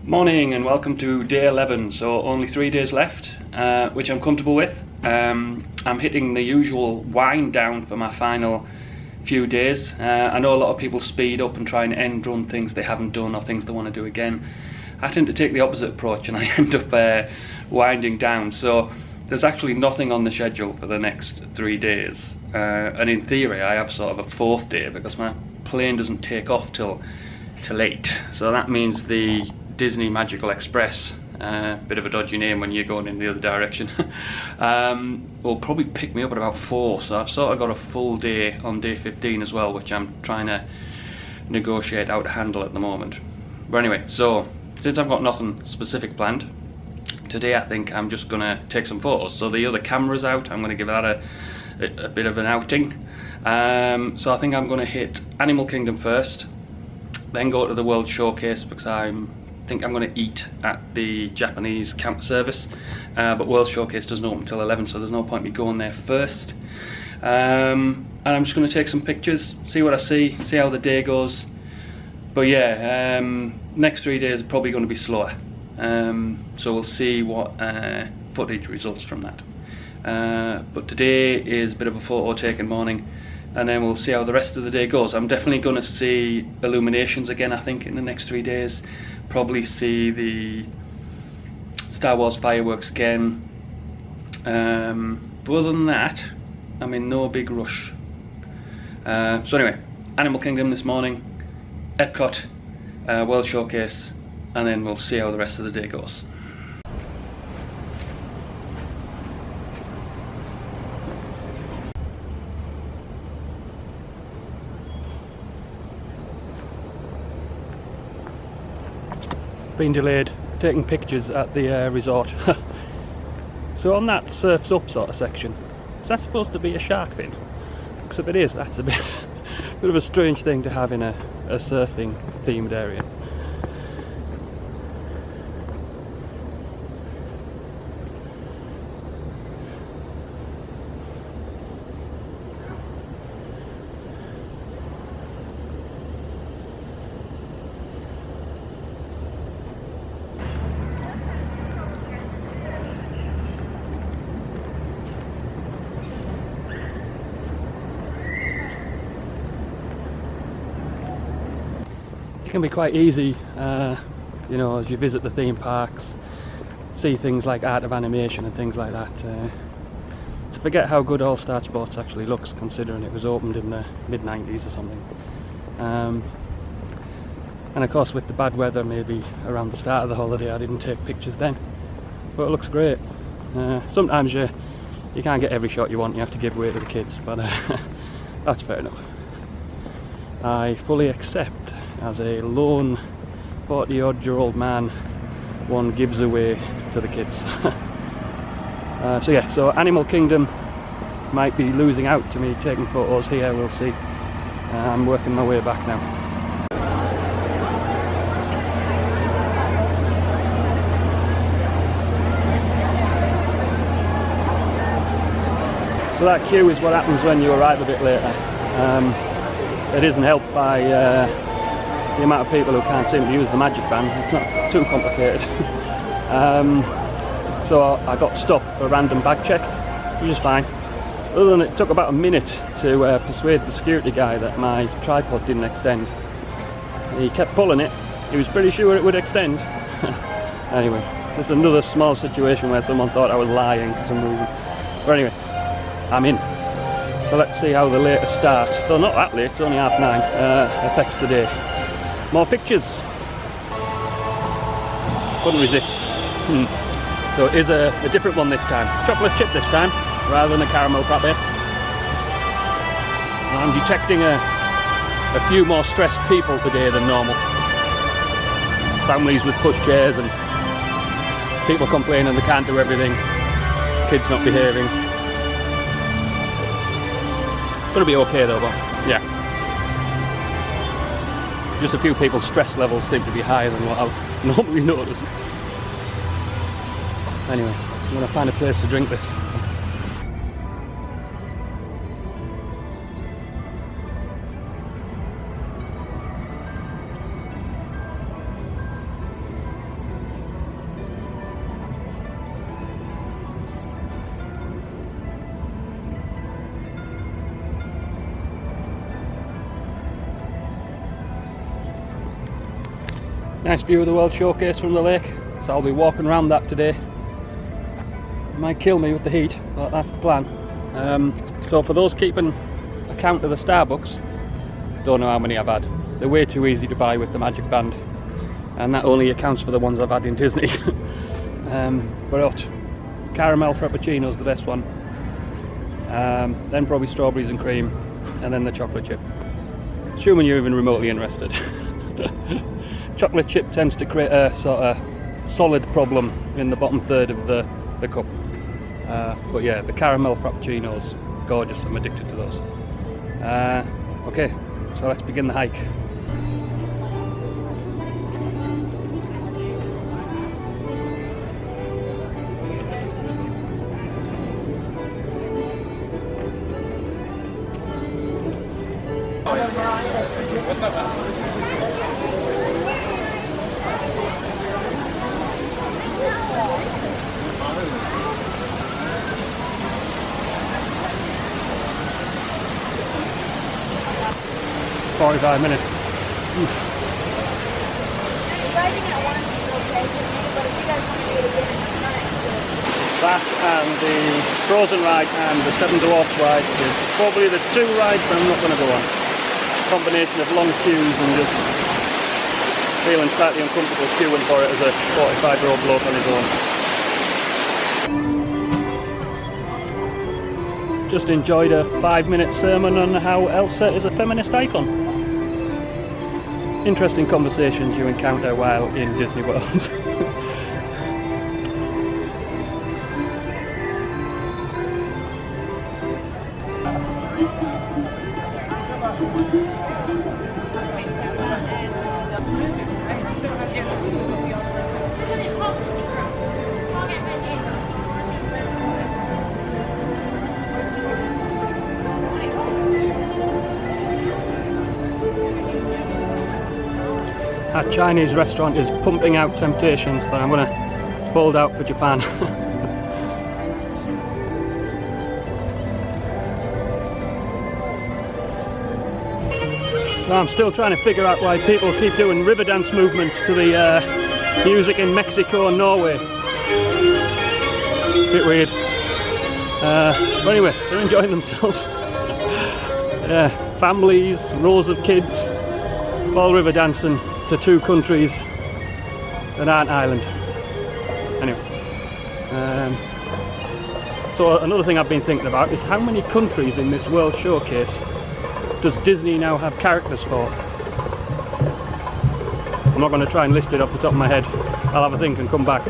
Morning and welcome to day 11, so only 3 days left, which I'm comfortable with. I'm hitting the usual wind down for my final few days. I know a lot of people speed up and try and end run things they haven't done or things they want to do again. I tend to take the opposite approach and I end up winding down, so there's actually nothing on the schedule for the next 3 days. And in theory I have sort of a fourth day because my plane doesn't take off till 8, so that means the Disney Magical Express, bit of a dodgy name when you're going in the other direction, will probably pick me up at about 4, so I've sort of got a full day on day 15 as well, which I'm trying to negotiate how to handle at the moment. But anyway, so since I've got nothing specific planned, today I think I'm just going to take some photos. So the other camera's out, I'm going to give that a bit of an outing. So I think I'm going to hit Animal Kingdom first, then go to the World Showcase because I think I'm going to eat at the Japanese camp service, but World Showcase doesn't open until 11, so there's no point me going there first. And I'm just going to take some pictures, see what I see how the day goes. But yeah, next 3 days are probably going to be slower, so we'll see what footage results from that. But today is a bit of a photo taking morning, and then we'll see how the rest of the day goes. I'm definitely going to see illuminations again, I think, in the next 3 days. Probably see the Star Wars fireworks again. But other than that, I'm in no big rush. So anyway, Animal Kingdom this morning, EPCOT, World Showcase, and then we'll see how the rest of the day goes. Been delayed taking pictures at the resort. So on that surfs up sort of section, is that supposed to be a shark fin? Because if it is, that's a bit of a strange thing to have in a surfing themed area. It can be quite easy, you know, as you visit the theme parks, see things like Art of Animation and things like that, to forget how good All Star Sports actually looks, considering it was opened in the mid-90s or something. And of course with the bad weather, maybe around the start of the holiday I didn't take pictures then, but it looks great. Sometimes you can't get every shot you want, you have to give way to the kids, but that's fair enough. I fully accept, as a lone 40-odd-year-old man, one gives away to the kids. So yeah, so Animal Kingdom might be losing out to me taking photos here, we'll see. I'm working my way back now. So that queue is what happens when you arrive a bit later. It isn't helped by the amount of people who can't seem to use the magic band. It's not too complicated. So I got stopped for a random bag check, which is fine. Other than it took about a minute to persuade the security guy that my tripod didn't extend. He kept pulling it, he was pretty sure it would extend. Anyway, just another small situation where someone thought I was lying for some reason. But anyway, I'm in. So let's see how the later start, though not that late, it's only 9:30, affects the day. More pictures. Couldn't resist. So it is a different one this time. Chocolate chip this time, rather than a caramel frappe. I'm detecting a few more stressed people today than normal. Families with pushchairs and people complaining they can't do everything. Kids not behaving. It's going to be okay though, but yeah. Just a few people's stress levels seem to be higher than what I've normally noticed. Anyway, I'm going to find a place to drink this. Nice view of the World Showcase from the lake, so I'll be walking around that today. It might kill me with the heat, but that's the plan. So for those keeping account of the Starbucks, don't know how many I've had. They're way too easy to buy with the Magic Band, and that only accounts for the ones I've had in Disney. But caramel frappuccino's the best one, then probably strawberries and cream, and then the chocolate chip, assuming you're even remotely interested. Chocolate chip tends to create a sort of solid problem in the bottom third of the cup, but yeah, the caramel frappuccino's gorgeous. I'm addicted to those. Okay, so let's begin the hike. What's up, man? 45 minutes. Oof. Driving at once is okay for me, but if you guys want to do it again, it's not. That and the Frozen ride and the Seven Dwarfs ride is probably the two rides I'm not going to go on. Combination of long queues and just feeling slightly uncomfortable queuing for it as a 45-year-old bloke on his own. Just enjoyed a 5-minute sermon on how Elsa is a feminist icon. Interesting conversations you encounter while in Disney World. That Chinese restaurant is pumping out temptations, but I'm going to hold out for Japan. Well, I'm still trying to figure out why people keep doing river dance movements to the music in Mexico and Norway. Bit weird. But anyway, they're enjoying themselves. Families, rows of kids, all river dancing to two countries that aren't island. Anyway, so another thing I've been thinking about is how many countries in this World Showcase does Disney now have characters for? I'm not going to try and list it off the top of my head. I'll have a think and come back.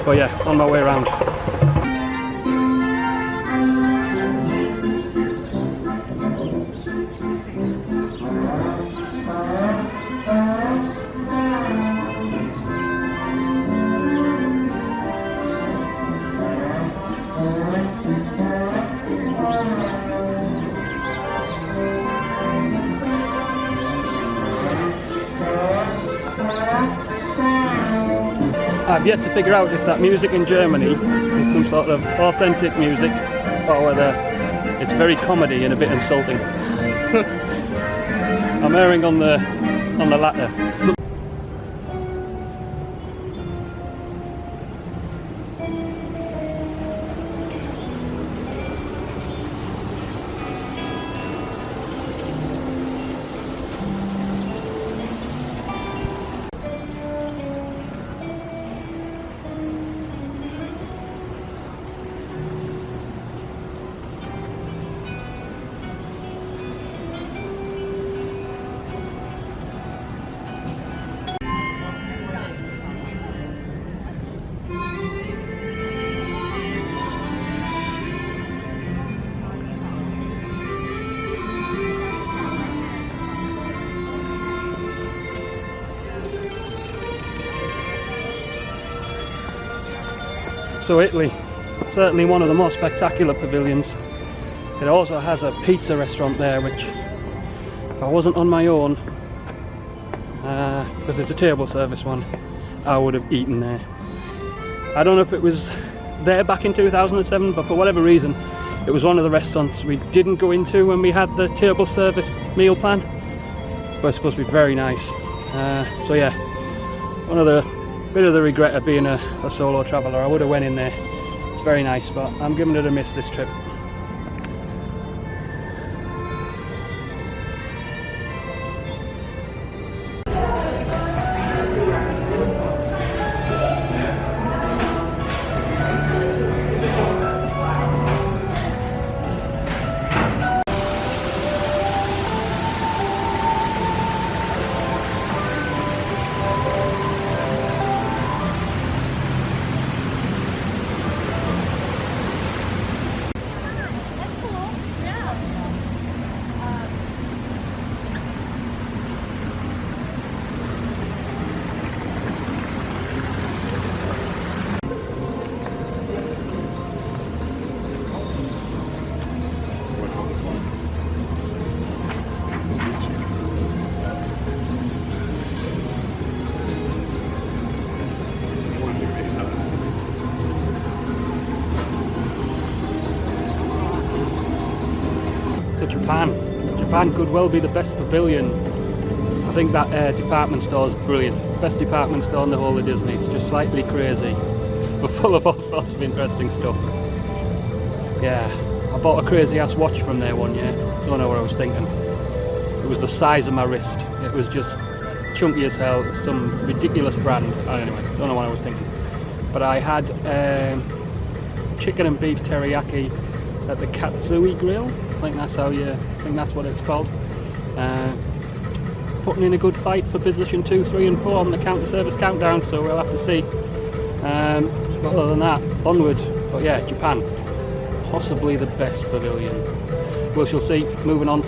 But yeah, on my way around. I've yet to figure out if that music in Germany is some sort of authentic music or whether it's very comedy and a bit insulting. I'm erring on the latter. So Italy, certainly one of the more spectacular pavilions. It also has a pizza restaurant there, which if I wasn't on my own, because it's a table service one, I would have eaten there. I don't know if it was there back in 2007, but for whatever reason it was one of the restaurants we didn't go into when we had the table service meal plan, but it's supposed to be very nice. So yeah, bit of the regret of being a solo traveller. I would have went in there. It's very nice, but I'm giving it a miss this trip. Japan could well be the best pavilion. I think that department store is brilliant. Best department store in the whole of Disney. It's just slightly crazy, but full of all sorts of interesting stuff. Yeah, I bought a crazy ass watch from there one year. Don't know what I was thinking. It was the size of my wrist. It was just chunky as hell. Some ridiculous brand. Anyway, don't know what I was thinking. But I had chicken and beef teriyaki at the Katsui Grill. I think that's what it's called. Putting in a good fight for position 2, 3 and 4 on the counter service countdown, so we'll have to see. But other than that, onward. But yeah, Japan, possibly the best pavilion. We shall see. Moving on.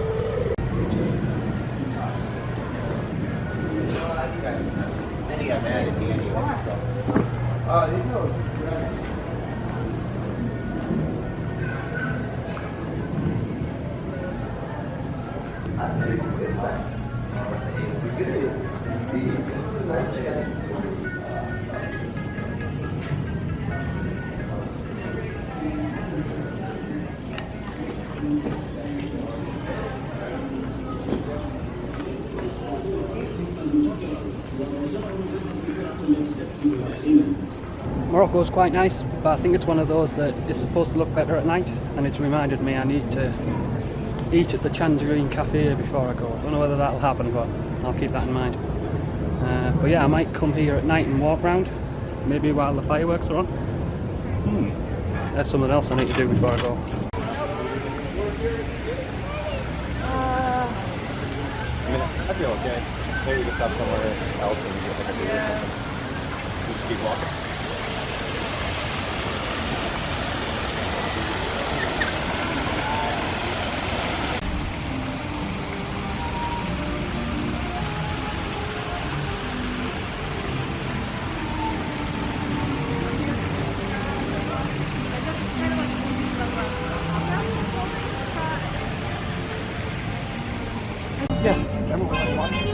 Morocco's quite nice, but I think it's one of those that is supposed to look better at night, and it's reminded me I need to eat at the Tangerine Cafe before I go. I don't know whether that'll happen, but I'll keep that in mind. But yeah, I might come here at night and walk around, maybe while the fireworks are on. There's something else I need to do before I go. I mean, I feel okay. Maybe we can stop somewhere else and get like a beer or something. We just keep walking. Yeah, everyone watching.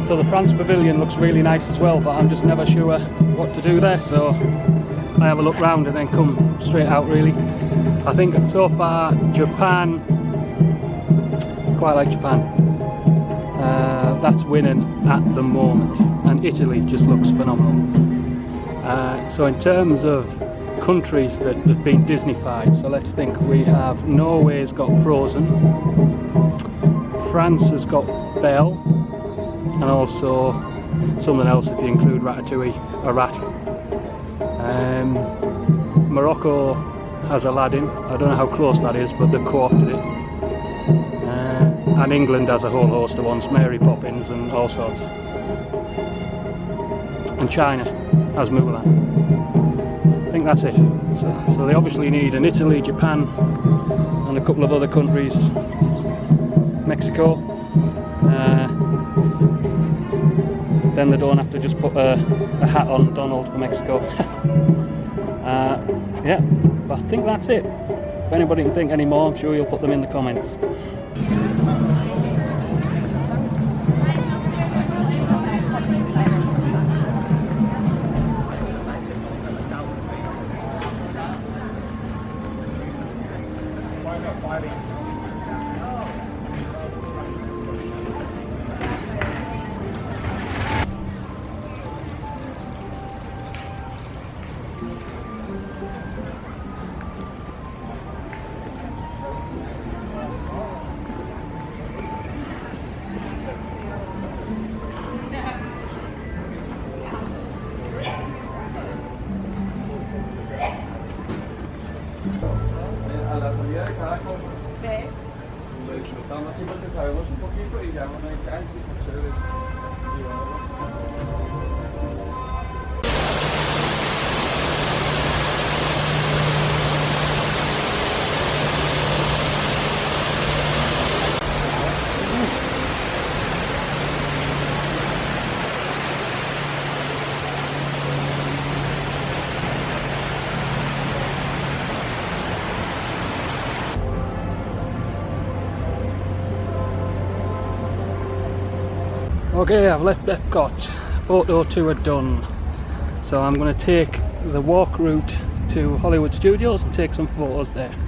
So the France Pavilion looks really nice as well, but I'm just never sure what to do there, so I have a look round and then come straight out really. I think so far Japan, quite like Japan, that's winning at the moment, and Italy just looks phenomenal. So in terms of countries that have been Disneyfied, so let's think, we have Norway's got Frozen, France has got Belle, and also something else if you include Ratatouille, a rat. Morocco has Aladdin. I don't know how close that is, but they've co-opted it. And England has a whole host of ones, Mary Poppins and all sorts. And China has Mulan. I think that's it. So they obviously need an Italy, Japan, and a couple of other countries. Mexico. Then they don't have to just put a hat on Donald for Mexico. Yeah, but I think that's it. If anybody can think any more, I'm sure you'll put them in the comments. A la salida de cada cosa, lo disfrutamos así porque sabemos un poquito y ya uno dice, ay, sí, qué chévere. Y Okay, I've left EPCOT, photo tour done, so I'm going to take the walk route to Hollywood Studios and take some photos there.